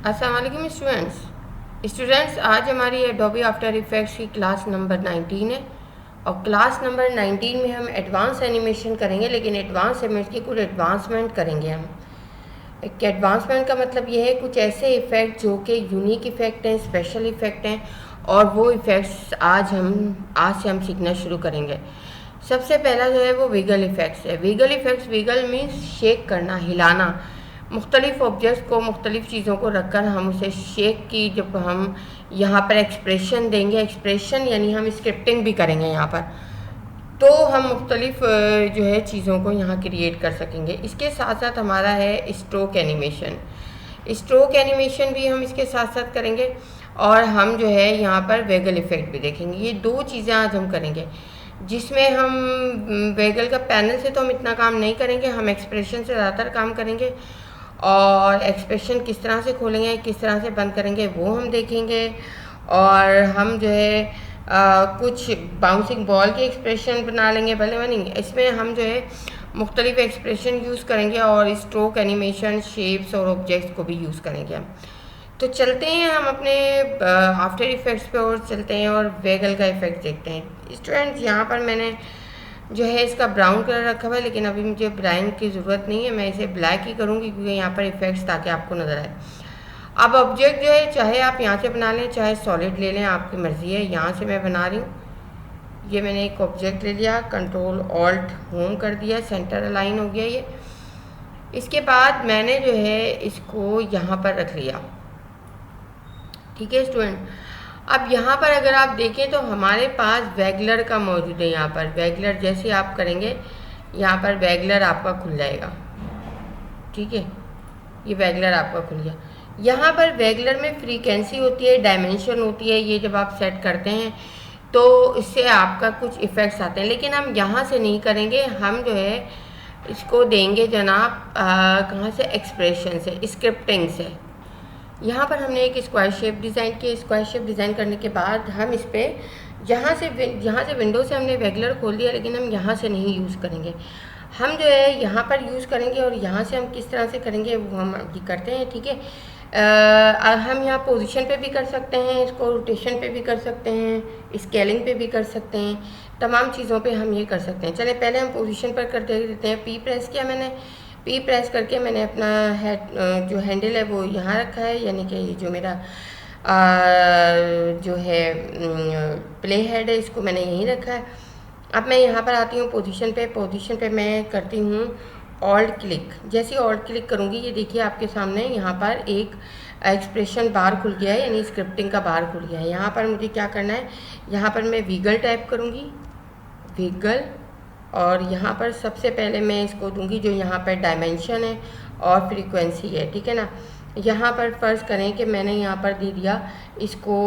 अस्सलाम वालेकुम स्टूडेंट्स, आज हमारी एडोबी आफ्टर इफेक्ट्स की क्लास नंबर 19 है और क्लास नंबर 19 में हम एडवांस एनिमेशन करेंगे। लेकिन एडवांस एनिमेशन की कुछ एडवांसमेंट करेंगे हम। एक एडवांसमेंट का मतलब ये है कुछ ऐसे इफ़ेक्ट जो कि यूनिक इफ़ेक्ट हैं, स्पेशल इफ़ेक्ट हैं, और वो इफ़ेक्ट्स आज से हम सीखना शुरू करेंगे। सबसे पहला जो है वो विगल इफ़ेक्ट्स है। विगल मीन्स शेक करना, हिलाना। मुख्तलिफ़ ऑब्जेक्ट्स को, मुख्तलिफ़ चीज़ों को रखकर हम उसे शेक की, जब हम यहाँ पर एक्सप्रेशन देंगे, एक्सप्रेशन यानी हम स्क्रिप्टिंग भी करेंगे यहाँ पर, तो हम मुख्तलिफ़ जो है चीज़ों को यहाँ क्रिएट कर सकेंगे। इसके साथ साथ हमारा है स्ट्रोक एनिमेशन भी हम इसके साथ साथ करेंगे, और हम जो है यहाँ पर वेगल इफ़ेक्ट भी देखेंगे। ये दो चीज़ें आज हम करेंगे, जिसमें हम वेगल का पैनल से तो हम इतना काम नहीं करेंगे, हम एक्सप्रेशन से ज़्यादातर काम करेंगे। और एक्सप्रेशन किस तरह से खोलेंगे, किस तरह से बंद करेंगे, वो हम देखेंगे। और हम जो है कुछ बाउंसिंग बॉल के एक्सप्रेशन बना लेंगे, भले बनेंगे। इसमें हम जो है मुख्तलिफ एक्सप्रेशन यूज़ करेंगे, और स्ट्रोक एनिमेशन, शेप्स और ऑब्जेक्ट्स को भी यूज़ करेंगे हम। तो चलते हैं हम अपने आफ्टर इफ़ेक्ट्स पे और चलते हैं और वेगल का इफ़ेक्ट देखते हैं। स्टूडेंट्स, यहाँ पर मैंने जो है इसका ब्राउन कलर रखा हुआ है, लेकिन अभी मुझे ब्राउन की ज़रूरत नहीं है, मैं इसे ब्लैक ही करूँगी क्योंकि यहाँ पर इफ़ेक्ट्स ताकि आपको नज़र आए। अब ऑब्जेक्ट जो है चाहे आप यहाँ से बना लें, चाहे सॉलिड ले लें, आपकी मर्ज़ी है। यहाँ से मैं बना रही हूँ। ये मैंने एक ऑब्जेक्ट ले लिया, कंट्रोल ऑल्ट होम कर दिया, सेंटर अलाइन हो गया ये। इसके बाद मैंने जो है इसको यहाँ पर रख लिया। ठीक है स्टूडेंट, अब यहाँ पर अगर आप देखें तो हमारे पास वेगलर का मौजूद है। यहाँ पर वेगलर जैसे आप करेंगे, यहाँ पर वेगलर आपका खुल जाएगा। ठीक है, ये वेगलर आपका खुल गया। यहाँ पर वेगलर में फ्रीक्वेंसी होती है, डायमेंशन होती है। ये जब आप सेट करते हैं तो इससे आपका कुछ इफ़ेक्ट्स आते हैं, लेकिन हम यहाँ से नहीं करेंगे। हम जो है इसको देंगे जनाब कहाँ से, एक्सप्रेशन से, स्क्रिप्टिंग से। यहाँ पर हमने एक स्क्वायर शेप डिज़ाइन की। स्क्वायर शेप डिज़ाइन करने के बाद हम इस पर यहाँ से विंडो से हमने वेगलर खोल दिया, लेकिन हम यहाँ से नहीं यूज़ करेंगे। हम जो है यहाँ पर यूज़ करेंगे, और यहाँ से हम किस तरह से करेंगे वो हम अभी करते हैं। ठीक है, हम यहाँ पोजीशन पे भी कर सकते हैं, इसको रोटेशन पे भी कर सकते हैं, स्केलिंग पे भी कर सकते हैं, तमाम चीज़ों पे हम ये कर सकते हैं। चले पहले हम पोजीशन पर कर देते हैं। पी प्रेस किया मैंने, पी प्रेस करके मैंने अपना हेड जो हैंडल है वो यहाँ रखा है, यानी कि ये जो मेरा जो है प्ले हेड है, इसको मैंने यहीं रखा है। अब मैं यहाँ पर आती हूँ पोजीशन पे मैं करती हूँ ऑल्ट क्लिक। जैसे ऑल्ट क्लिक करूँगी, ये देखिए आपके सामने यहाँ पर एक एक्सप्रेशन बार खुल गया है, यानी स्क्रिप्टिंग का बार खुल गया है। यहाँ पर मुझे क्या करना है, यहाँ पर मैं विगल टाइप करूँगी, विगल, और यहाँ पर सबसे पहले मैं इसको दूंगी जो यहाँ पर डायमेंशन है और फ्रीक्वेंसी है। ठीक है ना, यहाँ पर फ़र्ज़ करें कि मैंने यहाँ पर दे दिया इसको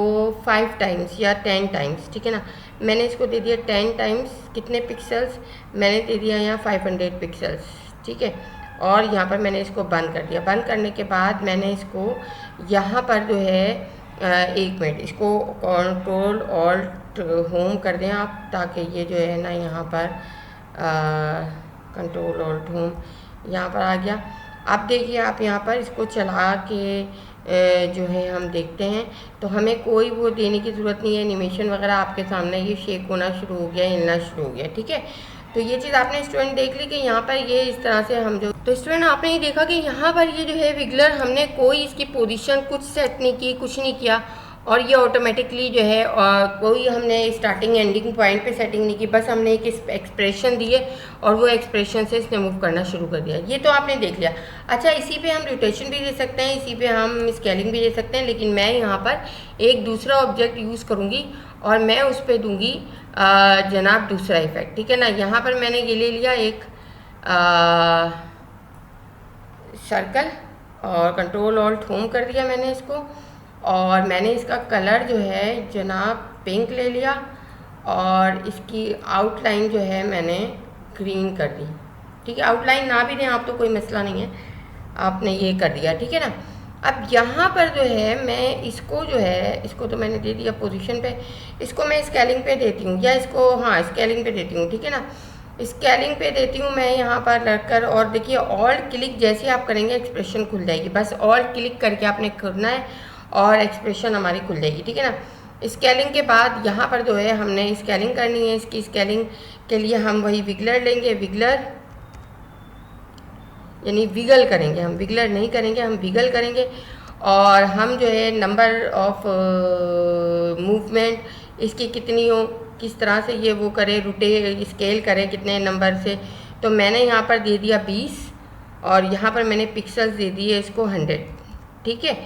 5 टाइम्स या 10 टाइम्स। ठीक है ना, मैंने इसको दे दिया 10 टाइम्स। कितने पिक्सल्स मैंने दे दिया यहाँ, 500 पिक्सल्स। ठीक है, और यहाँ पर मैंने इसको बंद कर दिया। बंद करने के बाद मैंने इसको यहाँ पर जो है 1 मिनट, इसको कंट्रोल ऑल्ट होम कर दें आप, ताकि ये जो है ना यहाँ पर कंट्रोल ऑल्ट होम यहाँ पर आ गया। अब देखिए आप यहाँ पर इसको चला के जो है हम देखते हैं, तो हमें कोई वो देने की ज़रूरत नहीं है। एनिमेशन वगैरह आपके सामने ये शेक होना शुरू हो गया, हिलना शुरू हो गया। ठीक है, तो ये चीज़ आपने स्टूडेंट देख ली कि यहाँ पर ये इस तरह से हम जो, तो स्टूडेंट आपने ये देखा कि यहाँ पर ये जो है विगलर, हमने कोई इसकी पोजीशन कुछ सेट नहीं की, कुछ नहीं किया, और ये ऑटोमेटिकली जो है कोई हमने स्टार्टिंग एंडिंग पॉइंट पे सेटिंग नहीं की, बस हमने एक एक्सप्रेशन दिए और वो एक्सप्रेशन से इसने मूव करना शुरू कर दिया। ये तो आपने देख लिया। अच्छा, इसी पे हम रोटेशन भी दे सकते हैं, इसी पे हम स्केलिंग भी दे सकते हैं, लेकिन मैं यहाँ पर एक दूसरा ऑब्जेक्ट यूज़ करूँगी और मैं उस पर दूँगी जनाब दूसरा इफ़ेक्ट। ठीक है ना, यहाँ पर मैंने ये ले लिया एक सर्कल, और कंट्रोल ऑल्ट होम कर दिया मैंने इसको, और मैंने इसका कलर जो है जनाब पिंक ले लिया, और इसकी आउटलाइन जो है मैंने ग्रीन कर दी। ठीक है, आउटलाइन ना भी दें आप तो कोई मसला नहीं है, आपने ये कर दिया। ठीक है ना, अब यहाँ पर जो है मैं इसको जो है, इसको तो मैंने दे दिया पोजीशन पे, इसको मैं स्केलिंग पे देती हूँ, या इसको हाँ स्केलिंग पे देती हूँ। ठीक है ना, स्केलिंग पे देती हूँ मैं यहाँ पर रखकर, और देखिए ऑल्ट क्लिक जैसे आप करेंगे एक्सप्रेशन खुल जाएगी, बस ऑल्ट क्लिक करके आपने करना है और एक्सप्रेशन हमारी खुल जाएगी, ठीक है ना। स्केलिंग के बाद यहाँ पर जो है हमने स्केलिंग करनी है, इसकी स्केलिंग के लिए हम वही विगलर लेंगे, विगलर यानी विगल करेंगे, हम विगलर नहीं करेंगे, हम विगल करेंगे। और हम जो है नंबर ऑफ मूवमेंट इसकी कितनी हो, किस तरह से ये वो करे, रोटे स्केल करे कितने नंबर से, तो मैंने यहाँ पर दे दिया 20 और यहाँ पर मैंने पिक्सल्स दे दिए इसको 100, ठीक है।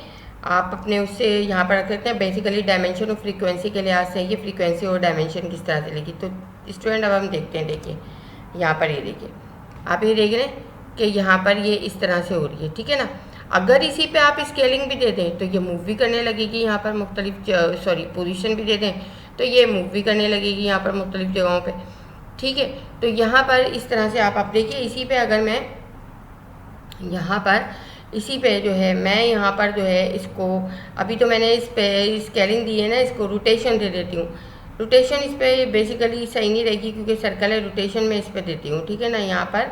आप अपने उससे यहाँ पर रख सकते हैं। बेसिकली डायमेंशन और फ्रीक्वेंसी के लिहाज से ये फ्रीक्वेंसी और डायमेंशन किस तरह से लेगी। तो स्टूडेंट अब हम देखते हैं, देखिए यहाँ पर ये देखिए, आप ये देख रहे हैं कि यहाँ पर ये इस तरह से हो रही है, ठीक है ना। अगर इसी पे आप स्केलिंग भी दे दें तो ये मूव भी करने लगेगी, यहाँ पर मुख्तलिफ पोजीशन भी दे दें तो ये मूव भी करने लगेगी यहाँ पर मुख्तलिफ जगहों पे, ठीक है। तो यहाँ पर इस तरह से आप देखिए, इसी पे अगर मैं यहाँ पर इसी पे जो है मैं यहाँ पर जो है इसको, अभी तो मैंने इस पे स्केलिंग दी है ना, इसको रोटेशन दे देती हूँ। रोटेशन इस पे बेसिकली सही नहीं रहेगी क्योंकि सर्कल है, रोटेशन में इस पे देती हूँ, ठीक है ना। यहाँ पर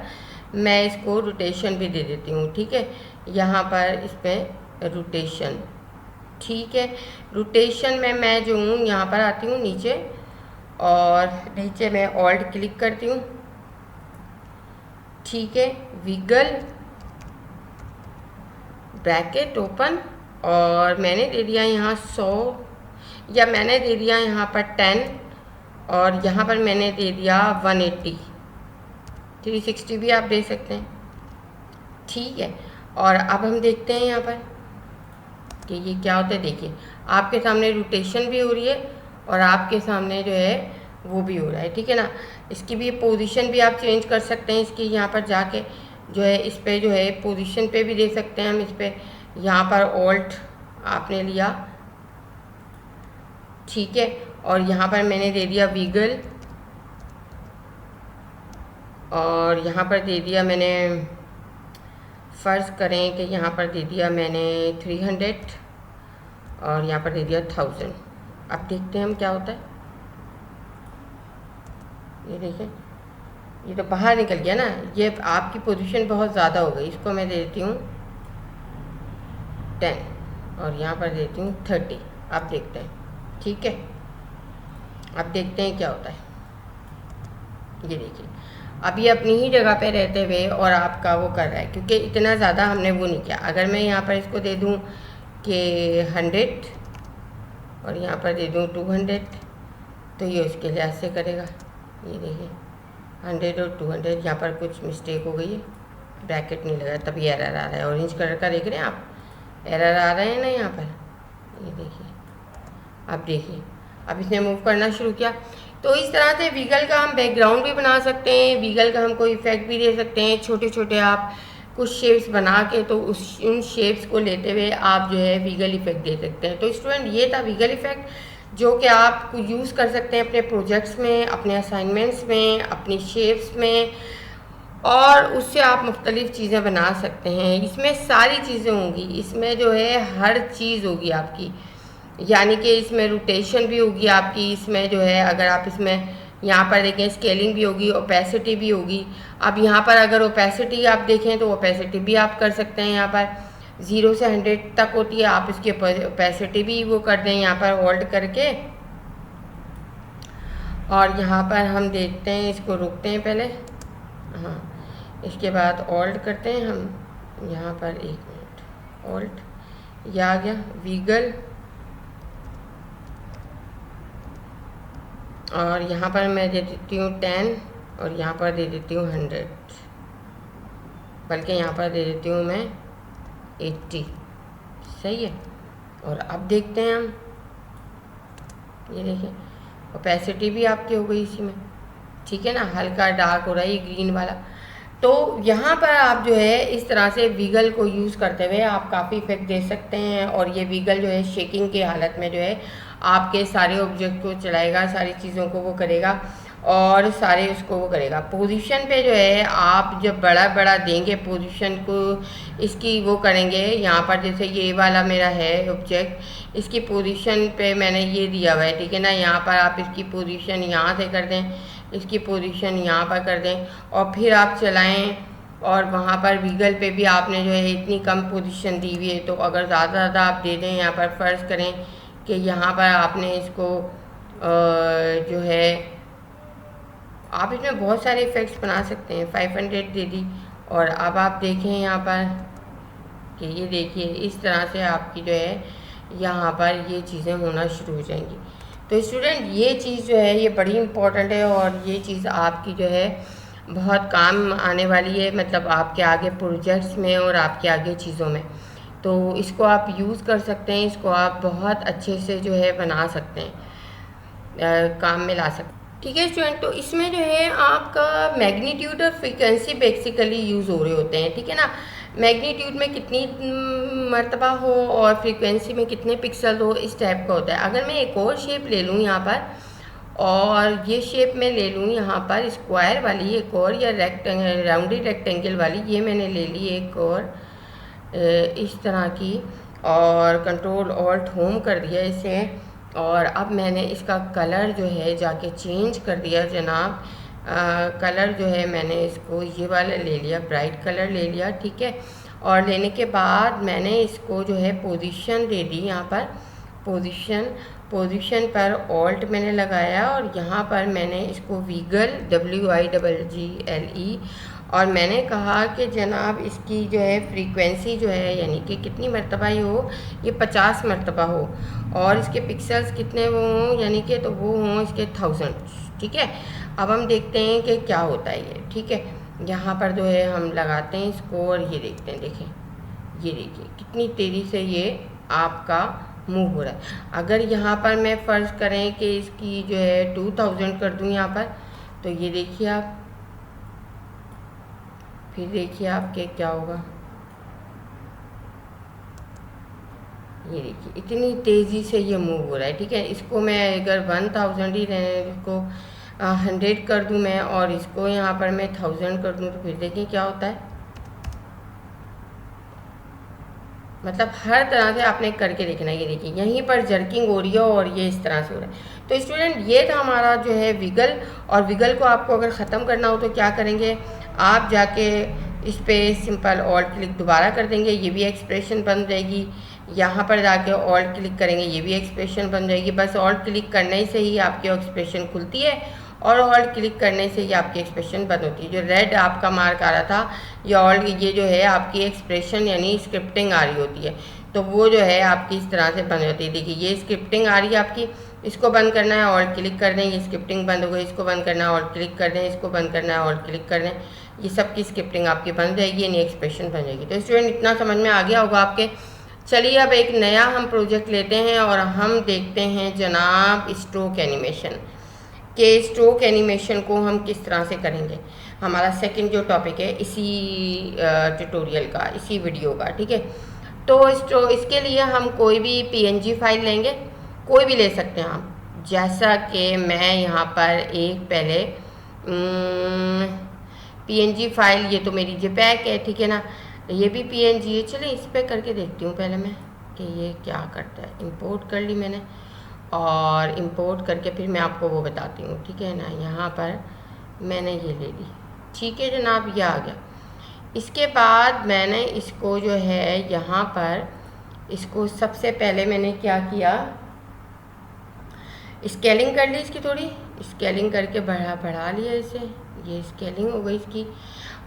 मैं इसको रोटेशन भी दे देती हूँ, ठीक है। यहाँ पर इस पर रोटेशन, ठीक है। रोटेशन में मैं जो हूँ यहाँ पर आती हूँ नीचे, और नीचे मैं ऑल्ट क्लिक करती हूँ, ठीक है। विगल ब्रैकेट ओपन, और मैंने दे दिया यहाँ 100 या मैंने दे दिया यहाँ पर 10, और यहाँ पर मैंने दे दिया 180, 360 भी आप दे सकते हैं, ठीक है। और अब हम देखते हैं यहाँ पर कि ये क्या होता है। देखिए आपके सामने रोटेशन भी हो रही है और आपके सामने जो है वो भी हो रहा है, ठीक है ना। इसकी भी पोजीशन भी आप चेंज कर सकते हैं, इसकी यहाँ पर जाके जो है इस पर जो है पोजीशन पे भी दे सकते हैं हम इस पर। यहाँ पर ऑल्ट आपने लिया, ठीक है, और यहाँ पर मैंने दे दिया विगल, और यहाँ पर दे दिया मैंने, फ़र्ज़ करें कि यहाँ पर दे दिया मैंने 300 और यहाँ पर दे दिया 1000। अब देखते हैं हम क्या होता है। ये देखिए ये तो बाहर निकल गया ना, ये आपकी पोजीशन बहुत ज़्यादा हो गई। इसको मैं दे देती हूँ 10 और यहाँ पर देती हूँ 30। आप देखते हैं, ठीक है। अब देखते हैं क्या होता है। ये देखिए अब ये अपनी ही जगह पे रहते हुए और आपका वो कर रहा है, क्योंकि इतना ज़्यादा हमने वो नहीं किया। अगर मैं यहाँ पर इसको दे दूँ कि 100 और यहाँ पर दे दूँ 200 तो ये उसके लिहाज से करेगा। ये देखिए 100 और 200, यहाँ पर कुछ मिस्टेक हो गई है, ब्रैकेट नहीं लगा तभी एरर आ रहा है। ऑरेंज कलर का देख रहे हैं आप, एरर आ रहे हैं ना यहाँ पर। ये देखिए अब देखिए अब इसने मूव करना शुरू किया। तो इस तरह से वीगल का हम बैकग्राउंड भी बना सकते हैं, वीगल का हम कोई इफेक्ट भी दे सकते हैं। छोटे छोटे आप कुछ शेप्स बना के तो उन शेप्स को लेते हुए आप जो है वीगल इफेक्ट दे सकते हैं। तो स्टूडेंट ये था वीगल इफेक्ट, जो कि आप यूज़ कर सकते हैं अपने प्रोजेक्ट्स में, अपने असाइनमेंट्स में, अपनी शेप्स में, और उससे आप मुख्तलिफ़ चीज़ें बना सकते हैं। इसमें सारी चीज़ें होंगी, इसमें जो है हर चीज़ होगी आपकी, यानी कि इसमें रोटेशन भी होगी आपकी, इसमें जो है अगर आप इसमें यहाँ पर देखें स्केलिंग भी होगी, ओपेसिटी भी होगी। अब यहाँ पर अगर ओपेसिटी आप देखें तो ओपेसिटी भी आप कर सकते हैं, यहाँ पर 0 से 100 तक होती है, आप इसकी ओपेसिटी भी वो कर दें यहाँ पर होल्ड करके। और यहाँ पर हम देखते हैं, इसको रोकते हैं पहले, हाँ इसके बाद ऑल्ट करते हैं हम यहाँ पर, 1 मिनट, ऑल्ट ये आ गया वीगल, और यहाँ पर मैं दे देती हूँ 10 और यहाँ पर दे देती हूँ 100, बल्कि यहाँ पर दे देती हूँ मैं 80, सही है। और अब देखते हैं हम, ये देखिए ओपेसिटी भी आपकी हो गई इसी में, ठीक है ना, हल्का डार्क हो रहा है ये ग्रीन वाला। तो यहाँ पर आप जो है इस तरह से वीगल को यूज़ करते हुए आप काफ़ी इफेक्ट दे सकते हैं। और ये वीगल जो है शेकिंग के हालत में जो है आपके सारे ऑब्जेक्ट को चलाएगा, सारी चीज़ों को वो करेगा और सारे उसको वो करेगा। पोजीशन पे जो है आप जब बड़ा बड़ा देंगे पोजीशन को, इसकी वो करेंगे। यहाँ पर जैसे ये वाला मेरा है ऑब्जेक्ट, इसकी पोजीशन पे मैंने ये दिया हुआ है, ठीक है ना। यहाँ पर आप इसकी पोजीशन यहाँ से कर दें, इसकी पोजीशन यहाँ पर कर दें और फिर आप चलाएं। और वहाँ पर वीगल पे भी आपने जो है इतनी कम पोजीशन दी हुई है, तो अगर ज़्यादा आप दे दें, यहाँ पर फ़र्ज़ करें कि यहाँ पर आपने इसको जो है आप इसमें बहुत सारे इफ़ेक्ट्स बना सकते हैं। 500 दे दी और अब आप देखें यहाँ पर कि ये देखिए इस तरह से आपकी जो है यहाँ पर ये चीज़ें होना शुरू हो जाएंगी। तो स्टूडेंट ये चीज़ जो है ये बड़ी इम्पॉर्टेंट है और ये चीज़ आपकी जो है बहुत काम आने वाली है, मतलब आपके आगे प्रोजेक्ट्स में और आपके आगे चीज़ों में। तो इसको आप यूज़ कर सकते हैं, इसको आप बहुत अच्छे से जो है बना सकते हैं, काम में ला सकते हैं। ठीक है स्टूडेंट, तो इसमें जो है आपका मैग्नीट्यूड और फ्रीक्वेंसी बेसिकली यूज़ हो रहे होते हैं। ठीक है ना, मैग्नीट्यूड में कितनी मर्तबा हो और फ्रीक्वेंसी में कितने पिक्सल हो, इस टाइप का होता है। अगर मैं एक और शेप ले लूँ यहाँ पर और ये शेप मैं ले लूँ यहाँ पर स्क्वायर वाली एक और, या रेक्टेंगल राउंडी रेक्टेंगल वाली, ये मैंने ले ली एक और इस तरह की, और कंट्रोल ऑल्ट होम कर दिया इसे। और अब मैंने इसका कलर जो है जाके चेंज कर दिया जनाब। कलर जो है मैंने इसको ये वाला ले लिया, ब्राइट कलर ले लिया। ठीक है, और लेने के बाद मैंने इसको जो है पोजीशन दे दी यहाँ पर, पोजीशन पर ऑल्ट मैंने लगाया और यहाँ पर मैंने इसको वीगल WIGGLE, और मैंने कहा कि जनाब इसकी जो है फ्रीक्वेंसी जो है यानी कि कितनी मरतबा ही हो, ये 50 मरतबा हो, और इसके पिक्सल्स कितने वो हों यानी कि तो वो हों इसके 1000। ठीक है, अब हम देखते हैं कि क्या होता है ये। ठीक है, यहाँ पर जो है हम लगाते हैं इसको और ये देखते हैं, देखें ये देखिए कितनी तेज़ी से ये आपका मूव हो रहा है। अगर यहाँ पर मैं फ़र्ज़ करें कि इसकी जो है 2000 कर दूँ यहाँ पर, तो ये देखिए आप, फिर देखिए आपके क्या होगा, ये देखिए इतनी तेज़ी से ये मूव हो रहा है। ठीक है, इसको मैं अगर 1000 ही इसको 100 कर दूं मैं और इसको यहाँ पर मैं 1000 कर दूं, तो फिर देखिए क्या होता है। मतलब हर तरह से आपने करके देखना है। ये देखिए यहीं पर जर्किंग हो रही है और ये इस तरह से हो रहा है। तो स्टूडेंट ये था हमारा जो है विगल, और विगल को आपको अगर ख़त्म करना हो तो क्या करेंगे, आप जाके इस पर सिंपल ऑल्ट क्लिक दोबारा कर देंगे, ये भी एक्सप्रेशन बन जाएगी। यहाँ पर जाके ऑल्ट क्लिक करेंगे, ये भी एक्सप्रेशन बन जाएगी। बस ऑल्ट क्लिक करने से ही आपकी एक्सप्रेशन खुलती है और ऑल्ट क्लिक करने से ही आपकी एक्सप्रेशन बंद होती है। जो रेड आपका मार्क आ रहा था ये ऑल्ट, ये जो है आपकी एक्सप्रेशन यानी स्क्रिप्टिंग आ रही होती है, तो वो जो है आपकी इस तरह से बंद होती है। देखिए ये स्क्रिप्टिंग आ रही है आपकी, इसको बंद करना है ऑल्ट क्लिक कर दें, ये स्क्रिप्टिंग बंद हो गई, इसको बंद करना है ऑल्ट क्लिक कर दें, इसको बंद करना है ऑल्ट क्लिक कर दें, ये सब की स्क्रिप्टिंग आपकी बन जाएगी यानी एक्सप्रेशन बन जाएगी। तो स्टूडेंट इतना समझ में आ गया होगा आपके। चलिए अब एक नया हम प्रोजेक्ट लेते हैं और हम देखते हैं जनाब स्ट्रोक एनिमेशन के स्ट्रोक एनिमेशन को हम किस तरह से करेंगे। हमारा सेकंड जो टॉपिक है इसी ट्यूटोरियल का, इसी वीडियो का। ठीक है, तो इसके लिए हम कोई भी PNG फाइल लेंगे, कोई भी ले सकते हैं आप। जैसा कि मैं यहाँ पर एक पहले PNG फाइल, ये तो मेरी JPEG है, ठीक है ना, ये भी PNG है। चलिए इस पर करके देखती हूँ पहले मैं कि ये क्या करता है। इंपोर्ट कर ली मैंने और इंपोर्ट करके फिर मैं आपको वो बताती हूँ, ठीक है ना। यहाँ पर मैंने ये ले ली, ठीक है जनाब, ये आ गया। इसके बाद मैंने इसको जो है यहाँ पर इसको सबसे पहले मैंने क्या किया, स्केलिंग कर ली इसकी, थोड़ी स्केलिंग करके बढ़ा लिया इसे, ये स्केलिंग हो गई इसकी,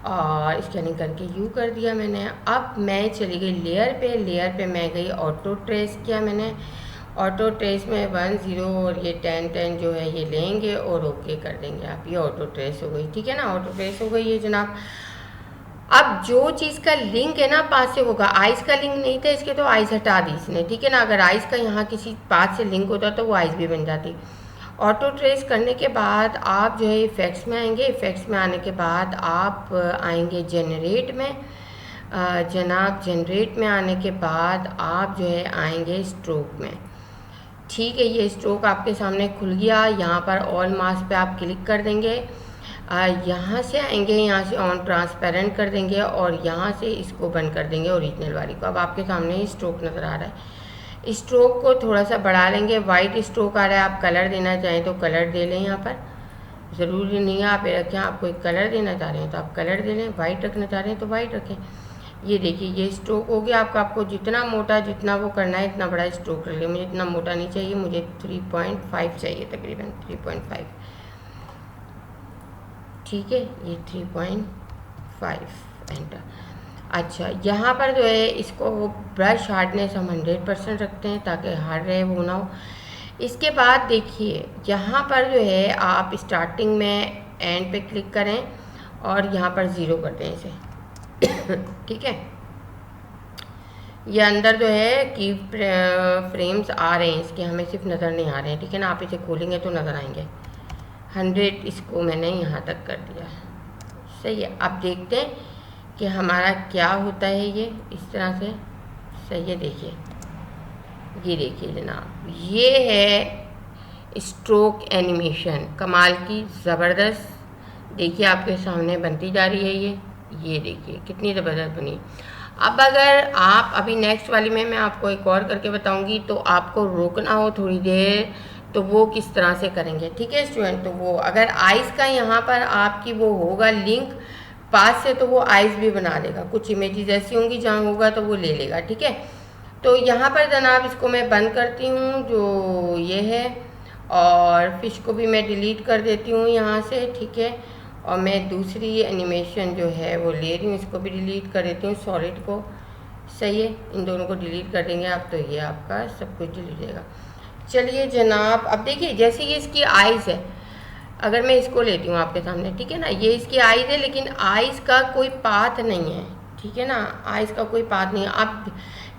और स्केलिंग करके यू कर दिया मैंने। अब मैं चली गई लेयर पे मैं गई ऑटो ट्रेस किया मैंने। ऑटो ट्रेस में 1 0 और ये 10 10 जो है ये लेंगे और ओके कर देंगे आप। ये ऑटो ट्रेस हो गई, ठीक है ना, ऑटो ट्रेस हो गई है जनाब। अब जो चीज़ का लिंक है ना पास से होगा, आइज़ का लिंक नहीं था इसके, तो आइज़ हटा दी इसने, ठीक है ना। अगर आइज़ का यहाँ किसी पास से लिंक होता तो वो आइज़ भी बन जाती। ऑटो ट्रेस करने के बाद आप जो है इफ़ेक्ट्स में आएंगे। इफ़ेक्ट्स में आने के बाद आप आएंगे जनरेट में, जनाब जनरेट में आने के बाद आप जो है आएंगे स्ट्रोक में, ठीक है। ये स्ट्रोक आपके सामने खुल गया। यहाँ पर ऑल मास्क पे आप क्लिक कर देंगे, यहाँ से आएंगे, यहाँ से ऑन ट्रांसपेरेंट कर देंगे और यहाँ से इसको बंद कर देंगे ओरिजिनल वाली को। अब आपके सामने ही स्ट्रोक नज़र आ रहा है। स्ट्रोक को थोड़ा सा बढ़ा लेंगे, वाइट स्ट्रोक आ रहा है, आप कलर देना चाहें तो कलर दे लें यहाँ पर, ज़रूरी नहीं है आप ये रखें। आपको एक कलर देना चाह रहे हैं तो आप कलर दे लें, वाइट रखना चाह रहे हैं तो वाइट रखें। ये देखिए ये स्ट्रोक हो गया आपका। आपको जितना मोटा जितना वो करना है इतना बड़ा स्ट्रोक कर लिया। मुझे इतना मोटा नहीं चाहिए, मुझे 3.5 चाहिए, तकरीबन 3.5। ठीक है, ये 3.5 एंटर। अच्छा, यहाँ पर जो है इसको ब्रश हार्डनेस हम 100% रखते हैं ताकि हार्ड रहे, वो ना हो। इसके बाद देखिए यहाँ पर जो है आप स्टार्टिंग में एंड पे क्लिक करें और यहाँ पर ज़ीरो कर दें इसे। ठीक है, ये अंदर जो है की फ्रेम्स आ रहे हैं इसके, हमें सिर्फ नज़र नहीं आ रहे हैं। ठीक है ना, आप इसे खोलेंगे तो नज़र आएंगे। 100 इसको मैंने यहाँ तक कर दिया। सही है, अब देखते हैं कि हमारा क्या होता है ये इस तरह से। सही है, देखिए ये देखिए जनाब, ये है स्ट्रोक एनिमेशन, कमाल की, ज़बरदस्त। देखिए आपके सामने बनती जा रही है ये देखिए कितनी ज़बरदस्त बनी। अब अगर आप अभी नेक्स्ट वाली में मैं आपको एक और करके बताऊंगी तो आपको रोकना हो थोड़ी देर तो वो किस तरह से करेंगे। ठीक है स्टूडेंट, तो वो अगर आइस का यहाँ पर आपकी वो होगा लिंक पास से तो वो आइस भी बना देगा। कुछ इमेजेस ऐसी होंगी जहाँ होगा तो वो ले लेगा। ठीक है, तो यहाँ पर जनाब इसको मैं बंद करती हूँ जो ये है, और फिश को भी मैं डिलीट कर देती हूँ यहाँ से। ठीक है, और मैं दूसरी एनिमेशन जो है वो ले रही हूँ, इसको भी डिलीट कर देती हूँ, सॉलिड को। सही है, इन दोनों को डिलीट कर देंगे आप तो ये आपका सब कुछ डिलीट हो जाएगा। चलिए जनाब, अब देखिए जैसे ये इसकी आइज़ है, अगर मैं इसको लेती हूँ आपके सामने, ठीक है ना, ये इसकी आइज़ है लेकिन आइज़ का कोई पाथ नहीं है। ठीक है ना, आइज़ का कोई पाथ नहीं है। अब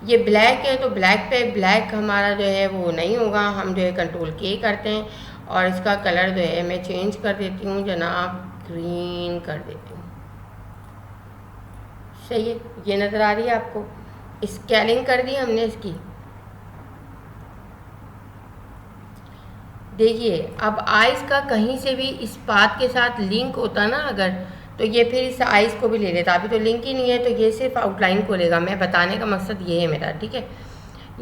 ये ब्लैक है तो ब्लैक पे ब्लैक हमारा जो है वो नहीं होगा, हम जो है कंट्रोल के करते हैं और इसका कलर जो है मैं चेंज कर देती हूँ जनाब, ग्रीन कर देती हूँ। सही है, ये नज़र आ रही है आपको, स्केलिंग कर दी हमने इसकी। देखिए अब आइस का कहीं से भी इस पाथ के साथ लिंक होता ना अगर, तो ये फिर इस आइस को भी ले लेता। अभी तो लिंक ही नहीं है तो ये सिर्फ आउटलाइन को लेगा। मैं बताने का मकसद ये है मेरा। ठीक है,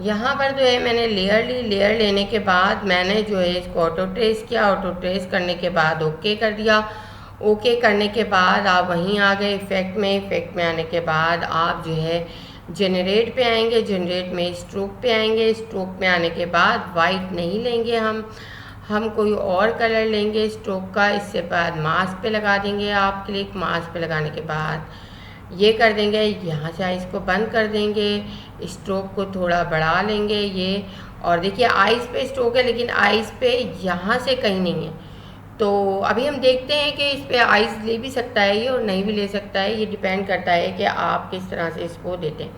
यहाँ पर जो है मैंने लेयर ली, लेयर लेने के बाद मैंने जो है इसको ऑटो ट्रेस किया, ऑटो ट्रेस करने के बाद ओके कर दिया। ओके करने के बाद आप वहीं आ गए इफ़ेक्ट में। इफ़ेक्ट में आने के बाद आप जो है जनरेट पे आएंगे, जनरेट में स्ट्रोक पे आएंगे। स्ट्रोक में आने के बाद वाइट नहीं लेंगे हम कोई और कलर लेंगे स्ट्रोक का। इससे बाद मास्क पे लगा देंगे आप क्लिक। मास्क पे लगाने के बाद ये कर देंगे, यहाँ से आइस को बंद कर देंगे, स्ट्रोक को थोड़ा बढ़ा लेंगे ये। और देखिए आइस पे स्ट्रोक है लेकिन आइस पे यहाँ से कहीं नहीं है, तो अभी हम देखते हैं कि इस पे आइस ले भी सकता है ये और नहीं भी ले सकता है। ये डिपेंड करता है कि आप किस तरह से इसको देते हैं।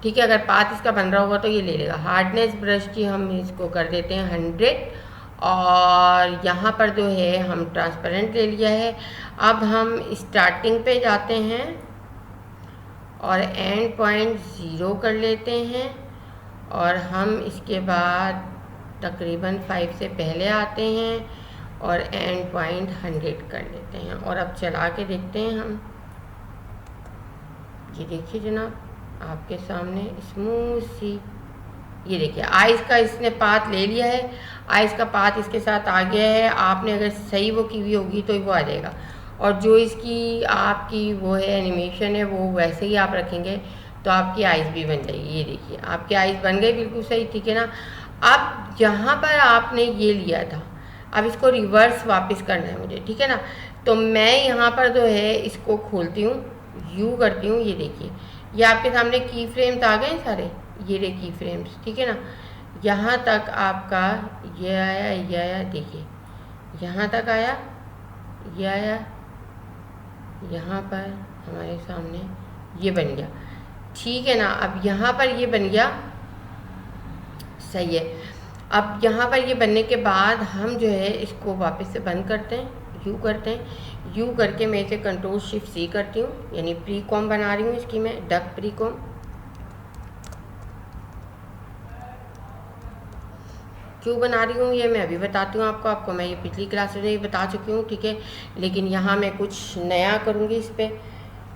ठीक है, अगर पाथ इसका बन रहा होगा तो ये ले लेगा। हार्डनेस ब्रश की हम इसको कर देते हैं 100 और यहाँ पर जो है हम ट्रांसपेरेंट ले लिया है। अब हम स्टार्टिंग पे जाते हैं और एंड पॉइंट 0 कर लेते हैं और हम इसके बाद तकरीबन 5 से पहले आते हैं और एंड पॉइंट 100 कर लेते हैं। और अब चला के देखते हैं हम, ये देखिए जनाब आपके सामने स्मूथ सी, ये देखिए आइस का इसने पाथ ले लिया है, आइस का पाथ इसके साथ आ गया है। आपने अगर सही वो की हुई होगी तो वो आ जाएगा, और जो इसकी आपकी वो है एनिमेशन है वो वैसे ही आप रखेंगे तो आपकी आइस भी बन जाएगी। ये देखिए आपकी आइस बन गई बिल्कुल सही। ठीक है ना, अब यहाँ पर आपने ये लिया था, अब इसको रिवर्स वापस करना है मुझे। ठीक है ना, तो मैं यहाँ पर जो है इसको खोलती हूँ, यू करती हूँ। ये देखिए ये आपके सामने की फ्रेम्स आ गए सारे, ये रे की फ्रेम्स। ठीक है ना, यहाँ तक आपका ये आया, ये आया, देखिए यहाँ तक आया, ये आया, यहाँ पर हमारे सामने ये बन गया। ठीक है ना, अब यहाँ पर ये बन गया, सही है। अब यहाँ पर ये बनने के बाद हम जो है इसको वापस से बंद करते हैं, यू करते हैं। यू करके मैं इसे कंट्रोल शिफ्ट सी करती हूँ, यानी प्री कॉम बना रही हूँ इसकी मैं, डक प्री कॉम। क्यों बना रही हूँ ये मैं अभी बताती हूँ आपको मैं ये पिछली क्लास में ही बता चुकी हूँ। ठीक है, लेकिन यहाँ मैं कुछ नया करूँगी इस पर।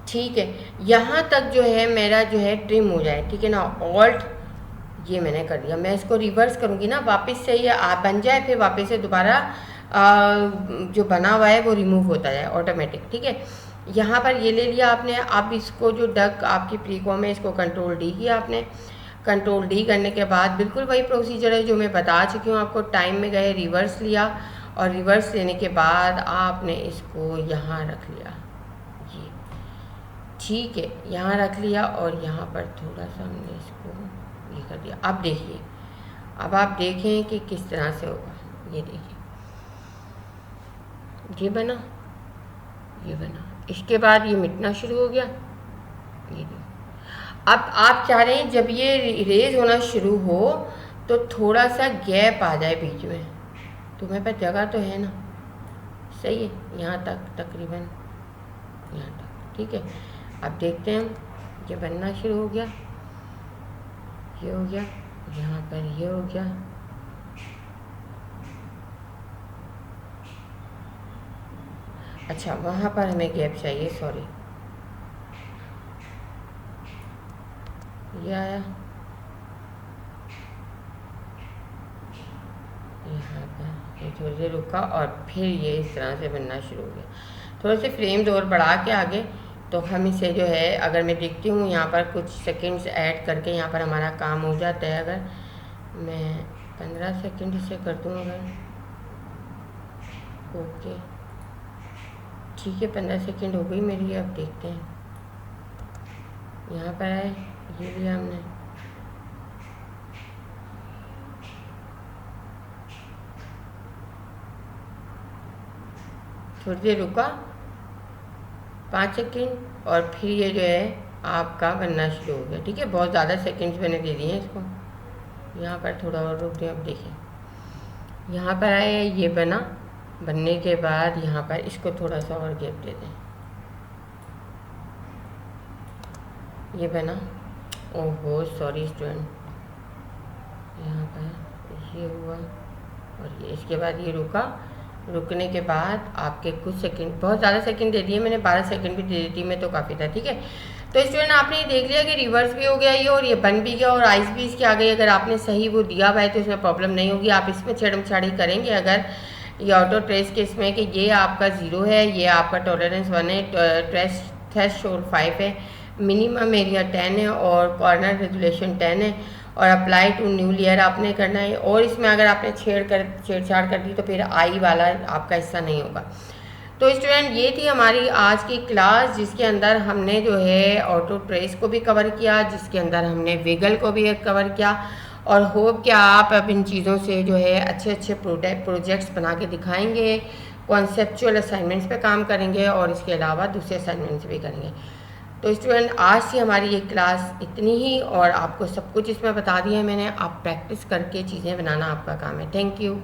ठीक है, यहाँ तक जो है मेरा जो है ट्रिम हो जाए। ठीक है ना, ऑल्ट ये मैंने कर दिया। मैं इसको रिवर्स करूँगी ना, वापस से ये बन जाए, फिर वापस से दोबारा जो बना हुआ है वो रिमूव होता जाए ऑटोमेटिक। ठीक है, यहाँ पर ये ले लिया आपने। अब इसको जो डक आपकी प्रीकॉम है इसको कंट्रोल डी किया आपने। कंट्रोल डी करने के बाद बिल्कुल वही प्रोसीजर है जो मैं बता चुकी हूँ आपको। टाइम में गए, रिवर्स लिया, और रिवर्स लेने के बाद आपने इसको यहाँ रख लिया, ये ठीक है, यहाँ रख लिया, और यहाँ पर थोड़ा सा हमने इसको ये कर दिया। अब देखिए, अब आप देखें कि किस तरह से होगा। ये देखिए, ये बना, ये बना, इसके बाद ये मिटना शुरू हो गया। ये देखिए, अब आप चाह रहे हैं जब ये इरेज होना शुरू हो तो थोड़ा सा गैप आ जाए बीच में। तुम्हें पर जगह तो है ना, सही है, यहाँ तक तकरीबन यहाँ तक, ठीक है। अब देखते हैं हम, ये बनना शुरू हो गया, ये हो गया, यहाँ पर ये हो गया, अच्छा वहाँ पर हमें गैप चाहिए, सॉरी, ये आया, यहाँ पर ये थोड़ी देर रुका और फिर ये इस तरह से बनना शुरू हो गया। थोड़े से फ्रेम्स और बढ़ा के आगे तो हम इसे जो है, अगर मैं देखती हूँ यहाँ पर कुछ सेकंड्स ऐड करके यहाँ पर हमारा काम हो जाता है। अगर मैं 15 सेकंड से कर दूँ अगर, ओके ठीक है, 15 सेकंड हो गई मेरी। अब देखते हैं, यहाँ पर आए, ये लिया हमने, थोड़ी देर रुका 5 सेकंड, और फिर ये जो है आपका बनना शुरू हो गया। ठीक है, बहुत ज़्यादा सेकंड्स मैंने दे दिए हैं इसको, यहाँ पर थोड़ा और रुक दें। अब देखिए, यहाँ पर आए, ये बना, बनने के बाद यहाँ पर इसको थोड़ा सा और गैप दे दें, ये बना, ओहो सॉरी स्टूडेंट, यहाँ पर ये हुआ, और ये इसके बाद ये रुका, रुकने के बाद आपके कुछ सेकंड, बहुत ज़्यादा सेकंड दे दिए मैंने, 12 सेकंड भी दे देती मैं तो काफ़ी था। ठीक है, तो स्टूडेंट आपने देख लिया कि रिवर्स भी हो गया ये, और ये बन भी गया, और आइस भी इसकी आ गई। अगर आपने सही वो दिया हुआ है तो इसमें प्रॉब्लम नहीं होगी। आप इसमें छेड़छाड़ी करेंगे अगर ये ऑटो ट्रेस के इसमें कि ये आपका 0 है, ये आपका टॉलरेंस 1 है, थ्रेशोल्ड 5 है, मिनिमम एरिया 10 है, और कॉर्नर रेजुलेशन 10 है, और अप्लाई टू न्यू लेयर आपने करना है। और इसमें अगर आपने छेड़छाड़ कर दी तो फिर आई वाला आपका हिस्सा नहीं होगा। तो स्टूडेंट ये थी हमारी आज की क्लास, जिसके अंदर हमने जो है ऑटो ट्रेस को भी कवर किया, जिसके अंदर हमने विगल को भी कवर किया, और होप कि आप अब इन चीज़ों से जो है अच्छे अच्छे प्रोजेक्ट्स बना के दिखाएंगे, कॉन्सेप्चुअल असाइनमेंट्स पे काम करेंगे, और इसके अलावा दूसरे असाइनमेंट्स भी करेंगे। तो स्टूडेंट आज से हमारी ये क्लास इतनी ही, और आपको सब कुछ इसमें बता दिया है मैंने। आप प्रैक्टिस करके चीज़ें बनाना आपका काम है। Thank you.